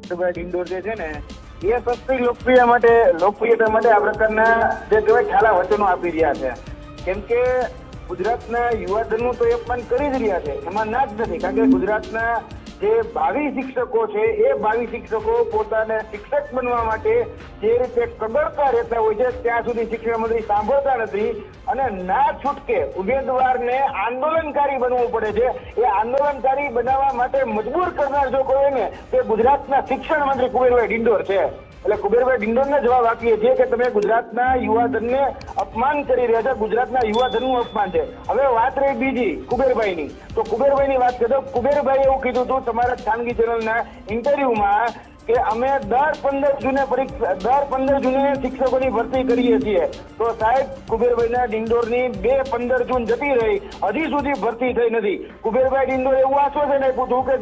કુબેરભાઈ ડિંડોર જે છે ને એ સસ્તી લોકપ્રિયતા માટે આ પ્રકારના જે કહેવાય ખ્યાલા વચનો આપી રહ્યા છે. કેમ કે ગુજરાતના યુવાધનનું તો એ અપમાન કરી જ રહ્યા છે, એમાં ના જ નથી. કારણ કે ગુજરાતના જે ભાવિ શિક્ષકો છે એ ભાવિ શિક્ષકો પોતાને શિક્ષક બનવા માટે જે રીતે કગળતા રહેતા હોય છે ત્યાં સુધી શિક્ષણ મંત્રી સાંભળતા નથી અને ના છૂટકે ઉમેદવારને આંદોલનકારી બનવું પડે છે. એ આંદોલનકારી બનાવવા માટે મજબૂર કરનાર જો કોઈ ને તે ગુજરાતના શિક્ષણ મંત્રી કુબેરભાઈ ડિંડોર છે. એટલે કુબેરભાઈ ડિંડોરને જવાબ આપીએ છીએ કે તમે ગુજરાતના યુવાધનને અપમાન કરી રહ્યા છો, ગુજરાતના યુવાધનનું અપમાન છે. હવે વાત રહી બીજી કુબેરભાઈની, તો કુબેરભાઈની વાત કરીએ તો કુબેરભાઈ એવું કીધું હતું તમારા ખાનગી ચેનલના ઇન્ટરવ્યુમાં કે અમે દર 15 જૂને શિક્ષકોની ભરતી કરીએ છીએ. તો સાહેબ કુબેરભાઈના ડિંડોરની 15 જૂન જતી રહી, હજી સુધી ભરતી થઈ નથી. કુબેરભાઈ ડિંડોર એવું આશ્વાસન આપ્યું હતું કે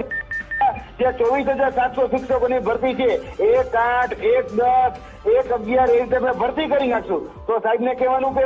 જે 24,700 શિક્ષકોની ભરતી છે 1, 8, 1, 10, 1, 11 એ રીતે અમે ભરતી કરી નાખશું. તો સાહેબને કહેવાનું કે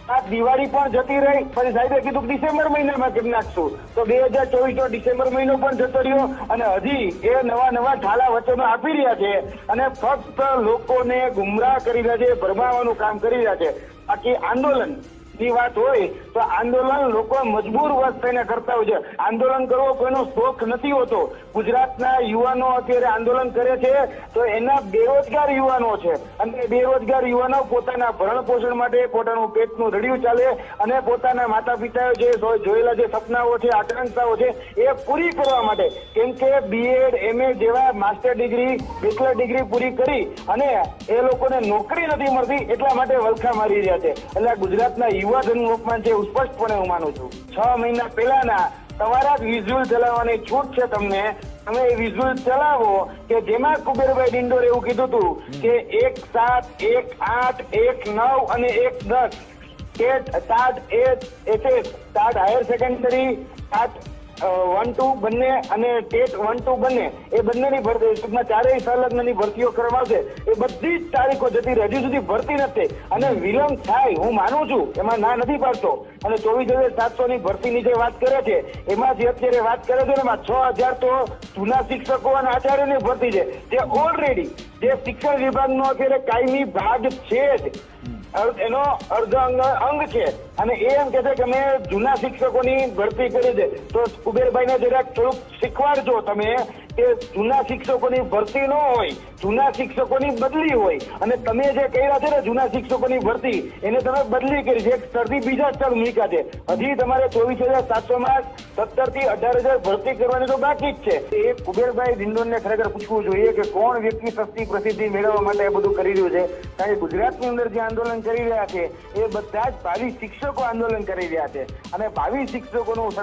આ દિવાળી પણ જતી રહી, પછી સાહેબે કીધું ડિસેમ્બર મહિનામાં કેમ નાખશું. તો 2024 ડિસેમ્બર મહિનો પણ જતો રહ્યો અને હજી એ નવા ઠાલા વચનો આપી રહ્યા છે અને ફક્ત લોકોને ગુમરાહ કરી રહ્યા છે, ભરમાવાનું કામ કરી રહ્યા છે. બાકી આંદોલન ની વાત હોય તો આંદોલન લોકો મજબૂર વશ થઈને કરતા હોય છે. આંદોલન કરવો કોઈનો શોખ નથી હોતો. ગુજરાતના યુવાનો અત્યારે આંદોલન કરે છે તો એના બેરોજગાર યુવાનો છે અને બેરોજગાર યુવાનો પોતાના ભરણ પોષણ માટે પોતાનું પેટનું રડિયું ચાલે અને પોતાના માતા પિતાએ જે જોયેલા જે સપનાઓ છે, આકાંક્ષાઓ છે એ પૂરી કરવા માટે, કેમ કે BEd, MA જેવા માસ્ટર ડિગ્રી, બેચલર ડિગ્રી પૂરી કરી અને એ લોકોને નોકરી નથી મળતી એટલા માટે વલખા મારી રહ્યા છે. એટલે ગુજરાતના યુવાધનનું અપમાન છે એવું સ્પષ્ટપણે હું માનું છું. 6 મહિના પહેલાના તમારા જ વિઝ્યુઅલ ચલાવવાની છૂટ છે તમને. તમે એ વિઝ્યુઅલ ચલાવો કે જેમાં કુબેરભાઈ ડિંડોર એવું કીધું હતું કે 1, 7, 1, 8, 1, 9 અને 1, 10 TET, TAT, HS, TAT higher secondary, TAT 1, 2 બંને અને ટેટ 1, 2 બંને એ બંનેની ભરતી ટૂંકમાં ચારેય સંલગ્નની ભરતીઓ કરવાશે. એ બધી જ તારીખો જતી રહી, હજી સુધી ભરતી નથી અને વિલંબ થાય હું માનું છું, એમાં ના નથી પાડતો. અને 24,700 ની ભરતીની જે વાત કરે છે એમાં જે અત્યારે વાત કરે છે એમાં 6,000 તો જૂના શિક્ષકો અને આચાર્યની ભરતી છે જે ઓલરેડી જે શિક્ષણ વિભાગનો અત્યારે કાયમી ભાગ છે જ, એનો અર્ધ અંગ છે અને એ એમ કે છે કે અમે જૂના શિક્ષકોની ભરતી કરી છે. તો કુબેરભાઈને જરાક થોડુંક શીખવાડજો તમે કે જૂના શિક્ષકોની ભરતી ન હોય, જૂના શિક્ષકોની બદલી હોય. અને તમે જે કર્યા છે ને જૂના શિક્ષકોની ભરતી એને તમે બદલી કરી છે, એક સ્તરથી બીજા સ્તર મૂક્યા છે. હજી તમારે 24,700 માં 17 થી 18,000 ભરતી કરવાની તો બાકી જ છે. એ કુબેરભાઈ ડિંડોરને ખરેખર પૂછવું જોઈએ કે કોણ વ્યક્તિ સસ્તી પ્રસિદ્ધિ મેળવવા માટે એ બધું કરી રહ્યું છે. કારણ કે ગુજરાતની અંદર જે આંદોલન કરી રહ્યા છે એ બધા જ ભાવિ શિક્ષકો આંદોલન કરી રહ્યા છે અને ભાવિ શિક્ષકોનું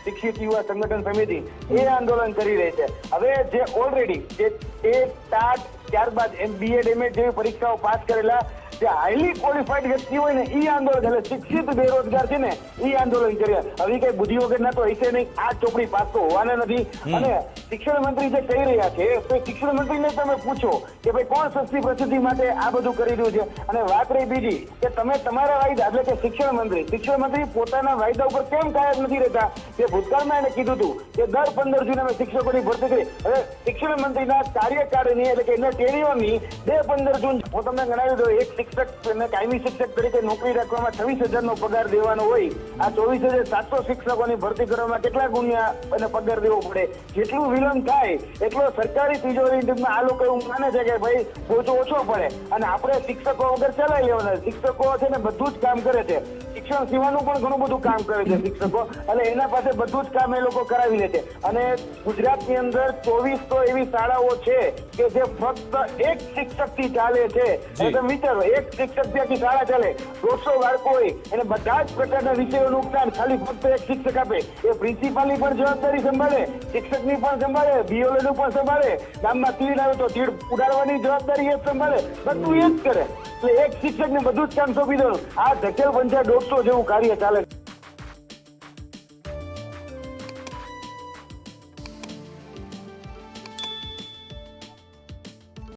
શિક્ષિત યુવા સંગઠન સમિતિ એ આંદોલન કરી રહી છે. હવે જે ઓલરેડી જે ટાટ ત્યારબાદ BEd, MA જેવી પરીક્ષાઓ પાસ કરેલા જે હાઈલી ક્વોલિફાઈડ વ્યક્તિ હોય ને એ આંદોલન, એટલે શિક્ષિત બેરોજગાર છે ને એ આંદોલન કર્યા. હવે કઈ બુદ્ધિ વગરના તો હશે નહીં, આ ચોપડી પાસ તો હોવાના નથી. અને શિક્ષણ મંત્રી જે કહી રહ્યા છે તો શિક્ષણ મંત્રીને તમે પૂછો કે ભાઈ કોણ સસ્તી પ્રસિદ્ધિ માટે આ બધું કરી રહ્યું છે. અને વાત રહી બીજી કે તમે તમારા વાયદા, એટલે કે શિક્ષણ મંત્રી પોતાના વાયદા ઉપર કેમ કાયમ નથી રહેતા. કે ભૂતકાળમાં એને કીધું હતું કે દર 15 જૂને અમે શિક્ષકોની ભરતી કરી. હવે શિક્ષણ મંત્રીના કાર્યકાળની એટલે કે એના ટેન્યુઅરની 15 જૂન હું તમને જણાવી દઉં, એક શિક્ષક અને કાયમી શિક્ષક તરીકે નોકરી રાખવામાં 26,000 નો પગાર દેવાનો હોય. આ 24,700 શિક્ષકોની ભરતી કરવામાં કેટલા ગુણ્યા અને પગાર દેવો પડે. જેટલું વિલંબ થાય એટલો સરકારી તિજોરીમાં આ લોકો એવું માને છે કે ભાઈ બોજો ઓછો પડે અને આપણે શિક્ષકો વગર ચલાવી લેવાના. શિક્ષકો છે ને બધું જ કામ કરે છે, શિક્ષણ સિવાયનું પણ ઘણું બધું કામ કરે છે શિક્ષકો, એટલે એના પાસે બધું જ કામ એ લોકો કરાવી લે છે. અને ગુજરાતની અંદર 24 તો એવી શાળાઓ છે કે જે ફક્ત એક શિક્ષક થી ચાલે છે. તમે વિચારો, એક શિક્ષક થી શાળા ચાલે, 150 બાળકો હોય એને બધા જ પ્રકારના વિષયોનું જ્ઞાન ખાલી ફક્ત એક શિક્ષક આપે. એ પ્રિન્સિપાલની પણ જવાબદારી સંભાળે, શિક્ષકની પણ સંભાળે, BOL નું પણ સંભાળે, ગામમાં તીડ આવે તો તીડ ઉડાડવાની જવાબદારી એ જ સંભાળે, બધું એ જ કરે. એટલે એક શિક્ષકને બધું જ કામ સોંપી દેવાનું. આ ધકેલ પંચા 150 જેવું કાર્ય ચાલે.